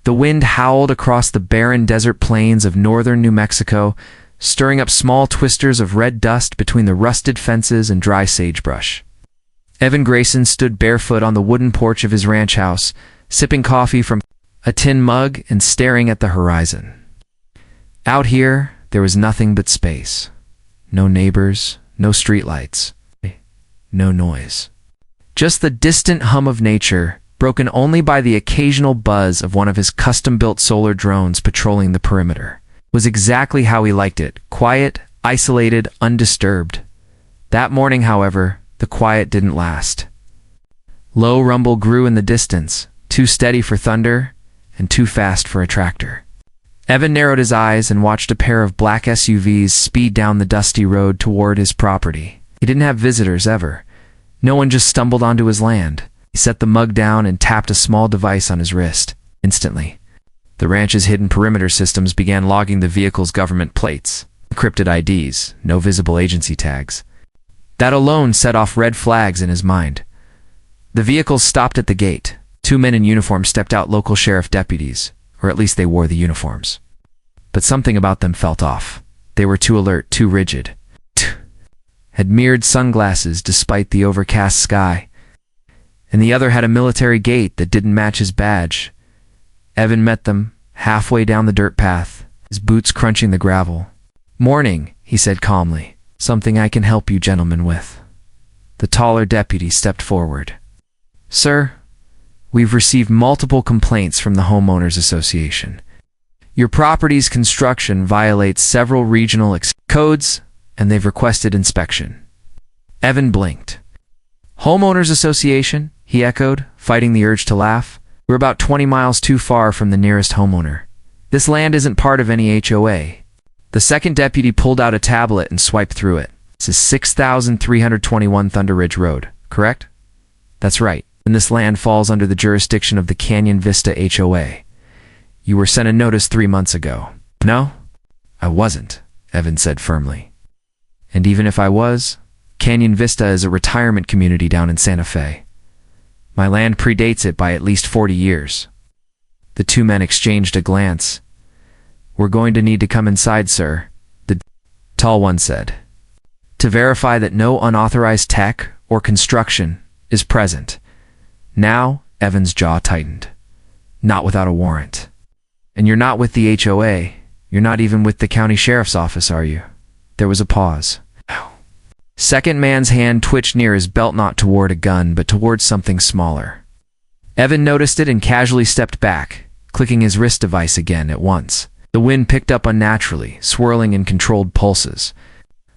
The wind howled across the barren desert plains of northern New Mexico, stirring up small twisters of red dust between the rusted fences and dry sagebrush. Evan Grayson stood barefoot on the wooden porch of his ranch house, sipping coffee from a tin mug and staring at the horizon. Out here, there was nothing but space. No neighbors, no streetlights, no noise. Just the distant hum of nature, broken only by the occasional buzz of one of his custom-built solar drones patrolling the perimeter. Was exactly how he liked it, quiet, isolated, undisturbed. That morning, however, the quiet didn't last. Low rumble grew in the distance, too steady for thunder and too fast for a tractor. Evan narrowed his eyes and watched a pair of black SUVs speed down the dusty road toward his property. He didn't have visitors ever. No one just stumbled onto his land. He set the mug down and tapped a small device on his wrist. Instantly, the ranch's hidden perimeter systems began logging the vehicle's government plates, encrypted IDs, no visible agency tags. That alone set off red flags in his mind. The vehicles stopped at the gate. 2 men in uniform stepped out, local sheriff deputies, or at least they wore the uniforms. But something about them felt off. They were too alert, too rigid. Had mirrored sunglasses despite the overcast sky. And the other had a military gait that didn't match his badge. Evan met them halfway down the dirt path, his boots crunching the gravel. "Morning," he said calmly. "Something I can help you gentlemen with." The taller deputy stepped forward. "Sir, we've received multiple complaints from the Homeowners Association. Your property's construction violates several regional codes, and they've requested inspection." Evan blinked. "Homeowners Association?" he echoed, fighting the urge to laugh. "We're about 20 miles too far from the nearest homeowner. This land isn't part of any HOA. The second deputy pulled out a tablet and swiped through it. "This is 6,321 Thunder Ridge Road, correct?" "That's right. And this land falls under the jurisdiction of the Canyon Vista HOA. You were sent a notice 3 months ago." "No, I wasn't," Evan said firmly. "And even if I was, Canyon Vista is a retirement community down in Santa Fe. My land predates it by at least 40 years. The 2 men exchanged a glance. "We're going to need to come inside, sir," the tall one said, "to verify that no unauthorized tech or construction is present." Now, Evan's jaw tightened. "Not without a warrant. And you're not with the HOA. You're not even with the county sheriff's office, are you?" There was a pause. Second man's hand twitched near his belt, not toward a gun, but towards something smaller. Evan noticed it and casually stepped back, clicking his wrist device again at once. The wind picked up unnaturally, swirling in controlled pulses.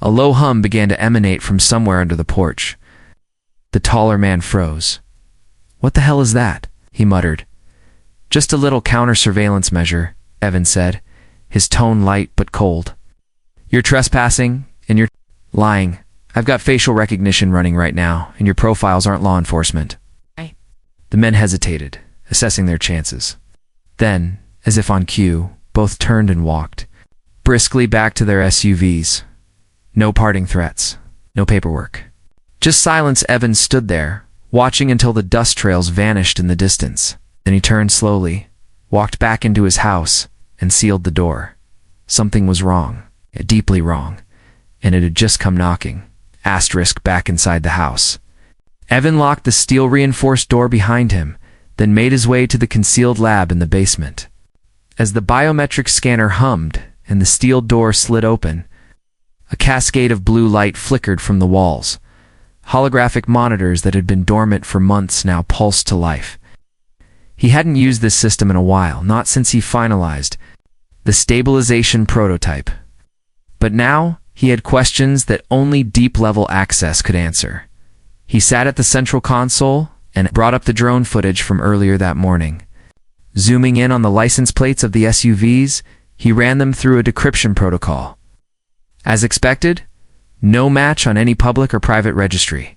A low hum began to emanate from somewhere under the porch. The taller man froze. "What the hell is that?" he muttered. "Just a little counter-surveillance measure," Evan said, his tone light but cold. "You're trespassing, and you're lying. I've got facial recognition running right now, and your profiles aren't law enforcement." The men hesitated, assessing their chances. Then, as if on cue, both turned and walked briskly back to their SUVs. No parting threats, no paperwork. Just silence. Evan stood there, watching until the dust trails vanished in the distance. Then he turned slowly, walked back into his house, and sealed the door. Something was wrong, deeply wrong, and it had just come knocking. Asterisk back inside the house. Evan locked the steel-reinforced door behind him, then made his way to the concealed lab in the basement. As the biometric scanner hummed and the steel door slid open, a cascade of blue light flickered from the walls. Holographic monitors that had been dormant for months now pulsed to life. He hadn't used this system in a while, not since he finalized the stabilization prototype. But now, he had questions that only deep-level access could answer. He sat at the central console and brought up the drone footage from earlier that morning. Zooming in on the license plates of the SUVs, he ran them through a decryption protocol. As expected, no match on any public or private registry.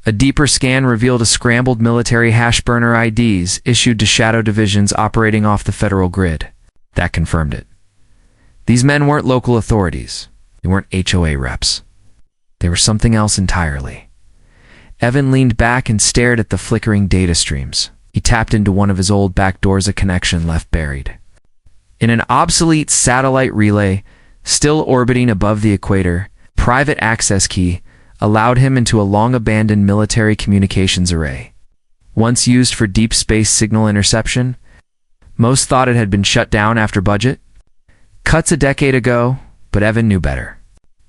A deeper scan revealed a scrambled military hash burner IDs issued to shadow divisions operating off the federal grid. That confirmed it. These men weren't local authorities. They weren't HOA reps. They were something else entirely. Evan leaned back and stared at the flickering data streams. He tapped into one of his old back doors, a connection left buried. In an obsolete satellite relay, still orbiting above the equator, private access key allowed him into a long-abandoned military communications array. Once used for deep space signal interception, most thought it had been shut down after budget. Cuts a decade ago, but Evan knew better.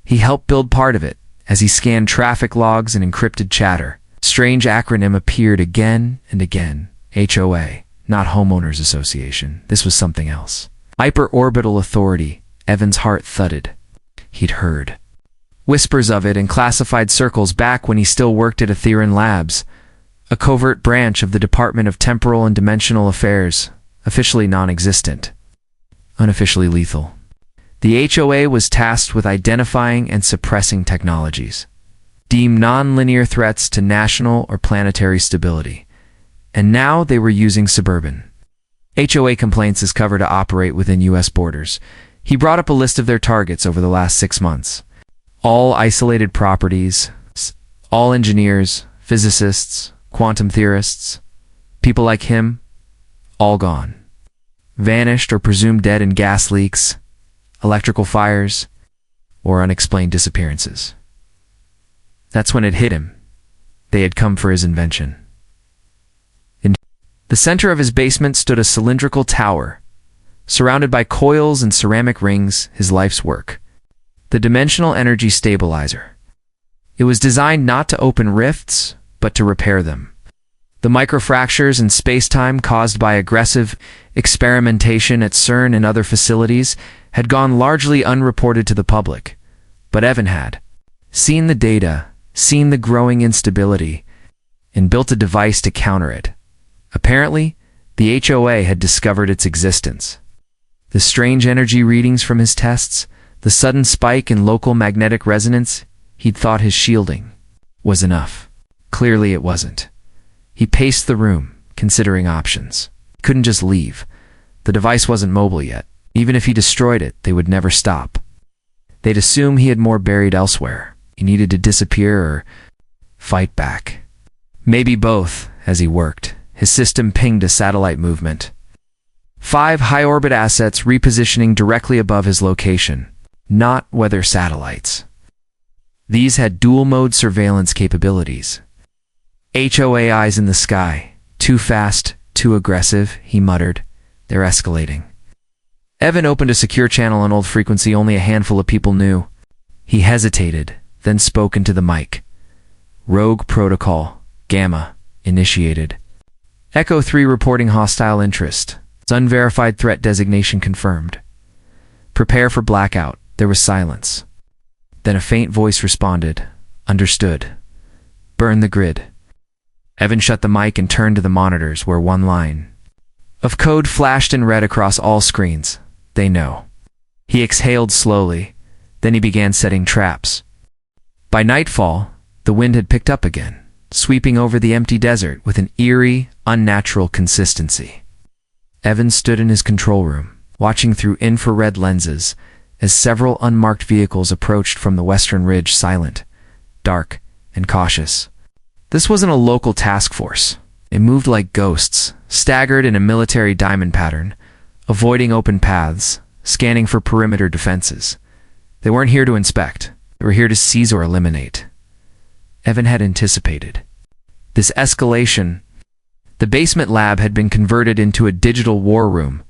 He helped build part of it. As he scanned traffic logs and encrypted chatter, strange acronym appeared again and again. HOA, not Homeowners Association. This was something else. Orbital Authority. Evan's heart thudded. He'd heard whispers of it in classified circles back when he still worked at Ethereum Labs, a covert branch of the Department of Temporal and Dimensional Affairs, officially non-existent, unofficially lethal. The HOA was tasked with identifying and suppressing technologies, deemed non-linear threats to national or planetary stability. And now they were using suburban. HOA complaints is covered to operate within U.S. borders. He brought up a list of their targets over the last 6 months. All isolated properties, all engineers, physicists, quantum theorists, people like him, all gone. Vanished or presumed dead in gas leaks, electrical fires, or unexplained disappearances. That's when it hit him. They had come for his invention. In the center of his basement stood a cylindrical tower, surrounded by coils and ceramic rings, his life's work. The dimensional energy stabilizer. It was designed not to open rifts, but to repair them. The microfractures in space-time caused by aggressive experimentation at CERN and other facilities had gone largely unreported to the public, but Evan had seen the data, seen the growing instability, and built a device to counter it. Apparently, the HOA had discovered its existence. The strange energy readings from his tests, the sudden spike in local magnetic resonance, he'd thought his shielding was enough. Clearly it wasn't. He paced the room, considering options. He couldn't just leave. The device wasn't mobile yet. Even if he destroyed it, they would never stop. They'd assume he had more buried elsewhere. He needed to disappear or fight back. Maybe both. As he worked, his system pinged a satellite movement. 5 high-orbit assets repositioning directly above his location. Not weather satellites. These had dual-mode surveillance capabilities. HOA eyes in the sky. Too fast, too aggressive, he muttered. They're escalating. Evan opened a secure channel on old frequency only a handful of people knew. He hesitated, then spoke into the mic. Rogue Protocol, Gamma, initiated. Echo 3 reporting hostile interest. Unverified threat designation confirmed. Prepare for blackout. There was silence. Then a faint voice responded. Understood. Burn the grid. Evan shut the mic and turned to the monitors where one line of code flashed in red across all screens. They know. He exhaled slowly. Then he began setting traps. By nightfall, the wind had picked up again, sweeping over the empty desert with an eerie, unnatural consistency. Evan stood in his control room, watching through infrared lenses as several unmarked vehicles approached from the western ridge, silent, dark, and cautious. This wasn't a local task force. It moved like ghosts, staggered in a military diamond pattern, avoiding open paths, scanning for perimeter defenses. They weren't here to inspect. They were here to seize or eliminate. Evan had anticipated this escalation. The basement lab had been converted into a digital war room,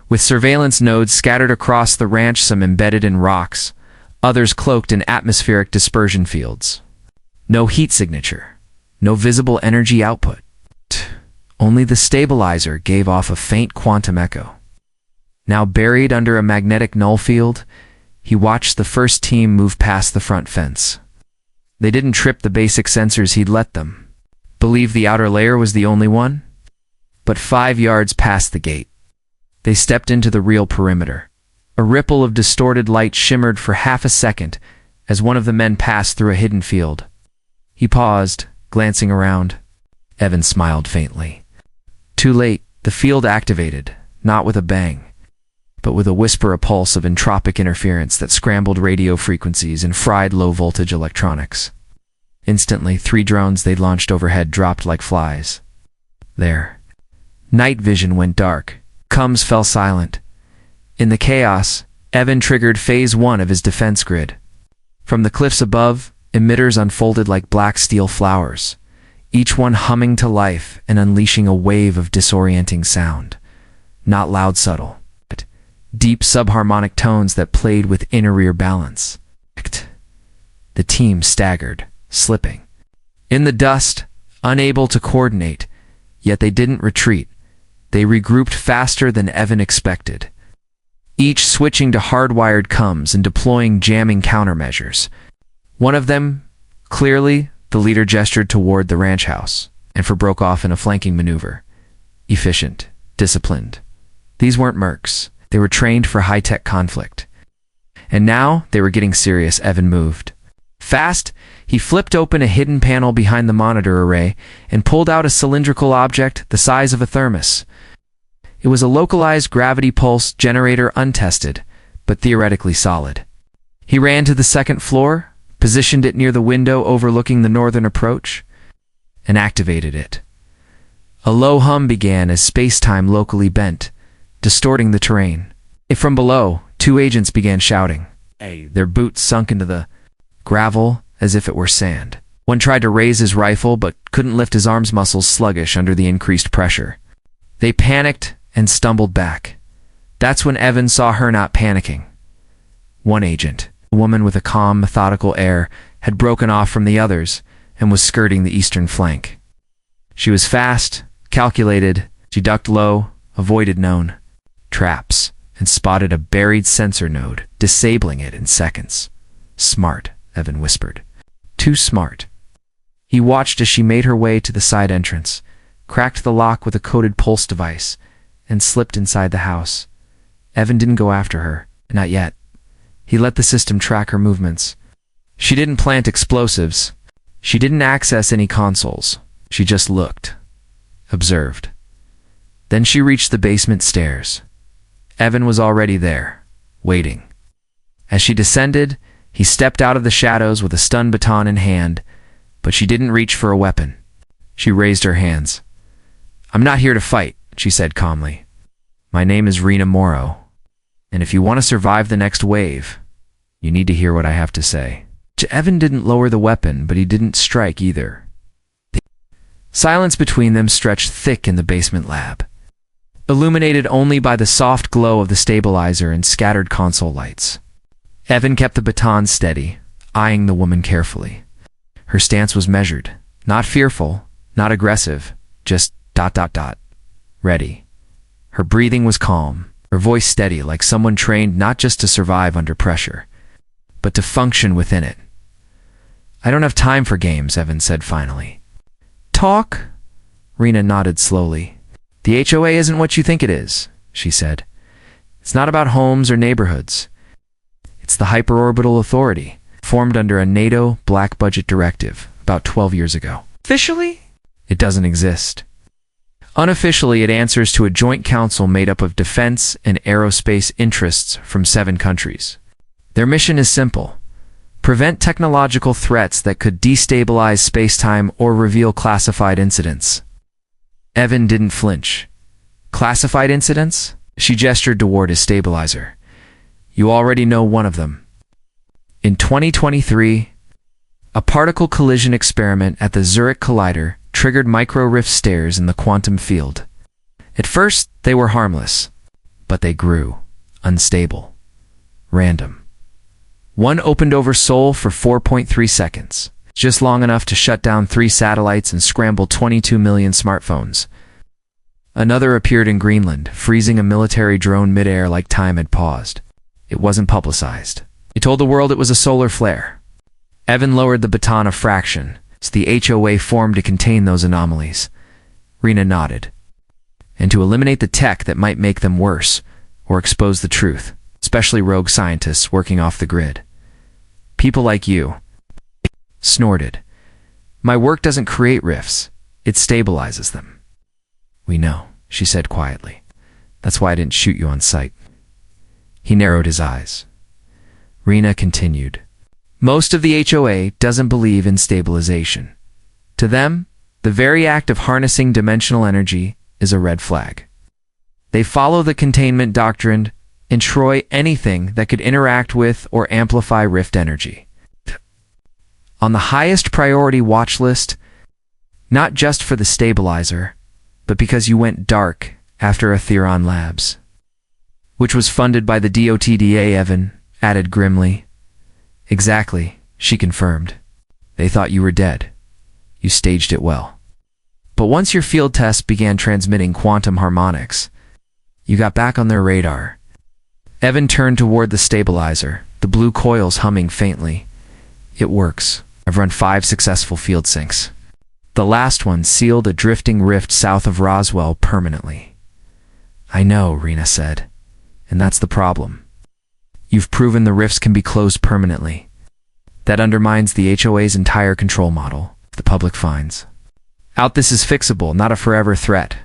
with surveillance nodes scattered across the ranch, some embedded in rocks, others cloaked in atmospheric dispersion fields. No heat signature, no visible energy output. Only the stabilizer gave off a faint quantum echo. Now buried under a magnetic null field, he watched the first team move past the front fence. They didn't trip the basic sensors he'd let them. Believe the outer layer was the only one? But 5 yards past the gate, they stepped into the real perimeter. A ripple of distorted light shimmered for half a second as one of the men passed through a hidden field. He paused, glancing around. Evan smiled faintly. Too late, the field activated, not with a bang, but with a whisper, a pulse of entropic interference that scrambled radio frequencies and fried low-voltage electronics. Instantly, 3 drones they'd launched overhead dropped like flies. There, Night vision went dark. Comms fell silent. In the chaos, Evan triggered Phase 1 of his defense grid. From the cliffs above, emitters unfolded like black steel flowers, each one humming to life and unleashing a wave of disorienting sound. Not loud subtle, but deep subharmonic tones that played with inner-ear balance. The team staggered, slipping. In the dust, unable to coordinate, yet they didn't retreat. They regrouped faster than Evan expected, each switching to hardwired comms and deploying jamming countermeasures. One of them, clearly, the leader gestured toward the ranch house, and broke off in a flanking maneuver. Efficient, disciplined. These weren't mercs. They were trained for high-tech conflict. And now they were getting serious. Evan moved. Fast, he flipped open a hidden panel behind the monitor array and pulled out a cylindrical object the size of a thermos. It was a localized gravity pulse generator, untested, but theoretically solid. He ran to the second floor, positioned it near the window overlooking the northern approach, and activated it. A low hum began as space-time locally bent, distorting the terrain. From below, two agents began shouting. Their boots sunk into the gravel as if it were sand. One tried to raise his rifle but couldn't lift his arms, muscles sluggish under the increased pressure. They panicked and stumbled back. That's when Evan saw her not panicking. One agent, a woman with a calm, methodical air, had broken off from the others and was skirting the eastern flank. She was fast, calculated. She ducked low, avoided known traps, and spotted a buried sensor node, disabling it in seconds. Smart, Evan whispered. Too smart. He watched as she made her way to the side entrance, cracked the lock with a coded pulse device, and slipped inside the house. Evan didn't go after her, not yet. He let the system track her movements. She didn't plant explosives. She didn't access any consoles. She just looked, observed. Then she reached the basement stairs. Evan was already there, waiting. As she descended, he stepped out of the shadows with a stun baton in hand, but she didn't reach for a weapon. She raised her hands. "I'm not here to fight," she said calmly. "My name is Rena Morrow, and if you want to survive the next wave, you need to hear what I have to say." Evan didn't lower the weapon, but he didn't strike either. Silence between them stretched thick in the basement lab, illuminated only by the soft glow of the stabilizer and scattered console lights. Evan kept the baton steady, eyeing the woman carefully. Her stance was measured, not fearful, not aggressive, just ... ready. Her breathing was calm, her voice steady, like someone trained not just to survive under pressure, but to function within it. "I don't have time for games," Evan said finally. "Talk?" Rena nodded slowly. "The HOA isn't what you think it is," she said. "It's not about homes or neighborhoods. It's the Hyperorbital Authority, formed under a NATO black budget directive about 12 years ago. Officially, it doesn't exist. Unofficially, it answers to a joint council made up of defense and aerospace interests from 7 countries. Their mission is simple: prevent technological threats that could destabilize spacetime or reveal classified incidents." Evan didn't flinch. "Classified incidents?" She gestured toward his stabilizer. "You already know one of them. In 2023, a particle collision experiment at the Zurich Collider triggered micro-rift stairs in the quantum field. At first, they were harmless, but they grew, unstable, random. One opened over Seoul for 4.3 seconds, just long enough to shut down 3 satellites and scramble 22 million smartphones. Another appeared in Greenland, freezing a military drone midair like time had paused. It wasn't publicized. It told the world it was a solar flare. Evan lowered the baton a fraction, so the HOA formed to contain those anomalies. Rena nodded. And to eliminate the tech that might make them worse, or expose the truth, especially rogue scientists working off the grid. People like you. Snorted. "My work doesn't create rifts, it stabilizes them." "We know," she said quietly. "That's why I didn't shoot you on sight." He narrowed his eyes. Rena continued. "Most of the HOA doesn't believe in stabilization. To them, the very act of harnessing dimensional energy is a red flag. They follow the containment doctrine and destroy anything that could interact with or amplify rift energy. On the highest priority watch list, not just for the stabilizer, but because you went dark after Atheron Labs, which was funded by the DOTDA, Evan added grimly. Exactly, she confirmed. They thought you were dead. You staged it well. But once your field tests began transmitting quantum harmonics, you got back on their radar. Evan turned toward the stabilizer, the blue coils humming faintly. It works. I've run 5 successful field syncs. The last one sealed a drifting rift south of Roswell permanently. I know, Rena said. And that's the problem. You've proven the rifts can be closed permanently. That undermines the HOA's entire control model. The public finds out this is fixable, not a forever threat.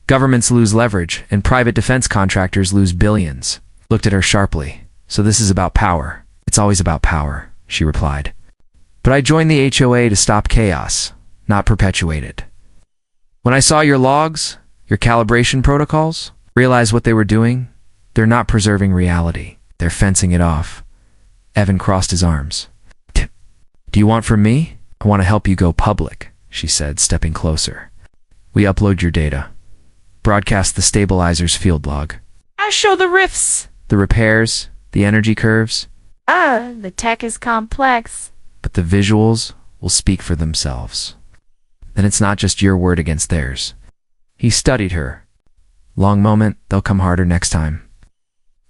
Governments lose leverage, and private defense contractors lose billions. Looked at her sharply. So this is about power. It's always about power, she replied. But I joined the HOA to stop chaos, not perpetuate it. When I saw your logs, your calibration protocols, realized what they were doing, they're not preserving reality. They're fencing it off. Evan crossed his arms. Do you want from me? I want to help you go public, she said, stepping closer. We upload your data. Broadcast the stabilizer's field log. I show the rifts. The repairs, the energy curves. The tech is complex. But the visuals will speak for themselves. Then it's not just your word against theirs. He studied her. Long moment, they'll come harder next time.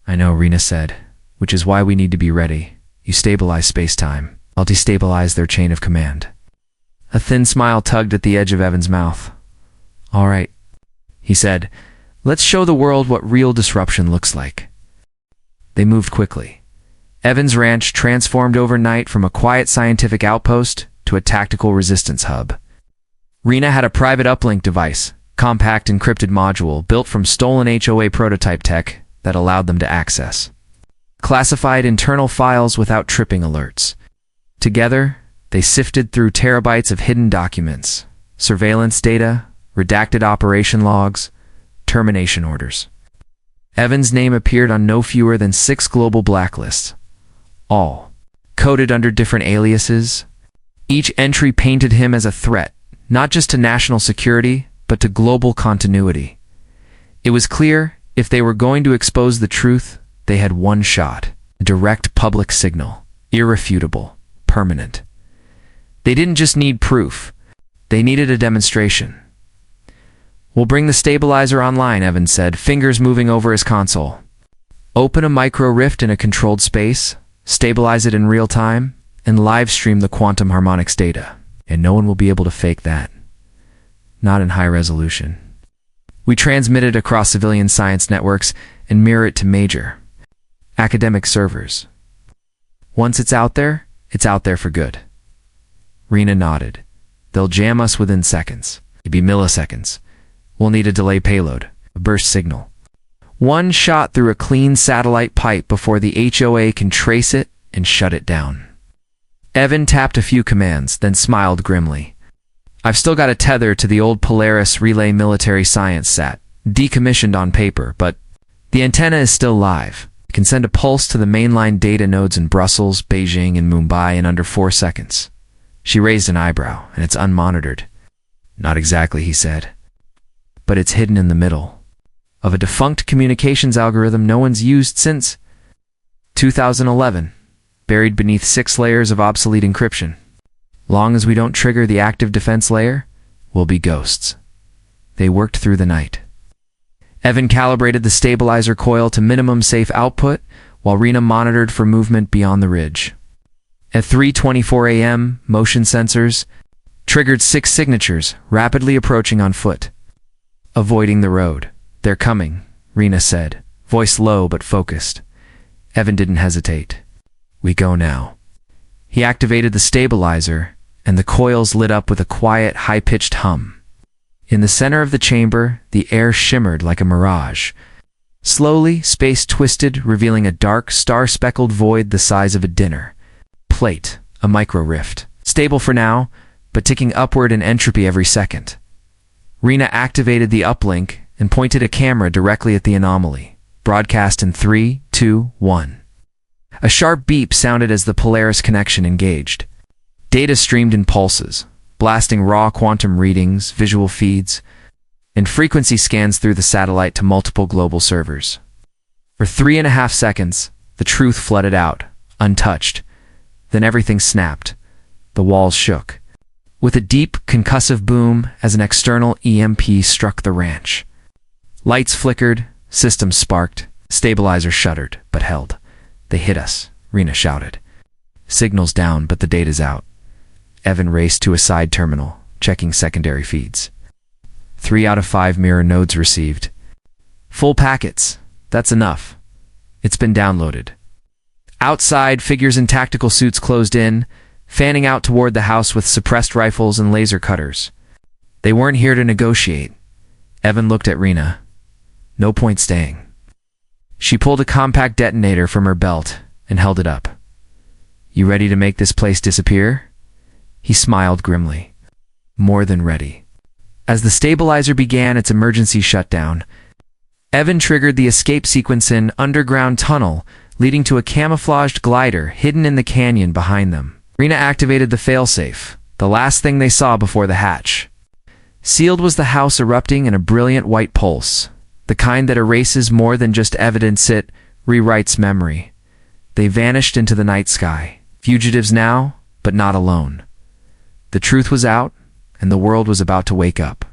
I know, Rena said, which is why we need to be ready. You stabilize space-time. I'll destabilize their chain of command. A thin smile tugged at the edge of Evan's mouth. All right, he said. Let's show the world what real disruption looks like. They moved quickly. Evan's ranch transformed overnight from a quiet scientific outpost to a tactical resistance hub. Rena had a private uplink device, compact encrypted module built from stolen HOA prototype tech that allowed them to access classified internal files without tripping alerts. Together, they sifted through terabytes of hidden documents, surveillance data, redacted operation logs, termination orders. Evan's name appeared on no fewer than 6 global blacklists, all coded under different aliases. Each entry painted him as a threat, not just to national security, but to global continuity. It was clear, if they were going to expose the truth, they had one shot, a direct public signal, irrefutable, permanent. They didn't just need proof, they needed a demonstration. We'll bring the stabilizer online, Evan said, fingers moving over his console. Open a micro rift in a controlled space, stabilize it in real time, and live stream the quantum harmonics data. And no one will be able to fake that. Not in high resolution. We transmit it across civilian science networks and mirror it to major academic servers. Once it's out there for good. Rena nodded. They'll jam us within seconds. It'd be milliseconds. We'll need a delay payload, a burst signal. One shot through a clean satellite pipe before the HOA can trace it and shut it down. Evan tapped a few commands, then smiled grimly. I've still got a tether to the old Polaris Relay military science sat, decommissioned on paper, but the antenna is still live. It can send a pulse to the mainline data nodes in Brussels, Beijing, and Mumbai in under 4 seconds. She raised an eyebrow, and it's unmonitored. Not exactly, he said. But it's hidden in the middle of a defunct communications algorithm no one's used since 2011, buried beneath 6 layers of obsolete encryption. Long as we don't trigger the active defense layer, we'll be ghosts. They worked through the night. Evan calibrated the stabilizer coil to minimum safe output, while Rena monitored for movement beyond the ridge. At 3:24 a.m., motion sensors triggered 6 signatures, rapidly approaching on foot. Avoiding the road. They're coming, Rena said, voice low but focused. Evan didn't hesitate. We go now. He activated the stabilizer, and the coils lit up with a quiet, high-pitched hum. In the center of the chamber, the air shimmered like a mirage. Slowly, space twisted, revealing a dark, star-speckled void the size of a dinner plate, a micro rift. Stable for now, but ticking upward in entropy every second. Rena activated the uplink and pointed a camera directly at the anomaly. Broadcast in 3, 2, 1. A sharp beep sounded as the Polaris connection engaged. Data streamed in pulses, blasting raw quantum readings, visual feeds, and frequency scans through the satellite to multiple global servers. For 3.5 seconds, the truth flooded out, untouched. Then everything snapped. The walls shook, with a deep, concussive boom as an external EMP struck the ranch. Lights flickered, systems sparked, stabilizers shuddered, but held. "They hit us," Rena shouted. "Signal's down, but the data's out." Evan raced to a side terminal, checking secondary feeds. 3 out of 5 mirror nodes received. "Full packets. That's enough. It's been downloaded." Outside, figures in tactical suits closed in, fanning out toward the house with suppressed rifles and laser cutters. They weren't here to negotiate. Evan looked at Rena. No point staying. She pulled a compact detonator from her belt and held it up. "You ready to make this place disappear?" He smiled grimly. "More than ready." As the stabilizer began its emergency shutdown, Evan triggered the escape sequence in underground tunnel, leading to a camouflaged glider hidden in the canyon behind them. Rena activated the failsafe, the last thing they saw before the hatch. Sealed was the house erupting in a brilliant white pulse, the kind that erases more than just evidence, it rewrites memory. They vanished into the night sky, fugitives now, but not alone. The truth was out, and the world was about to wake up.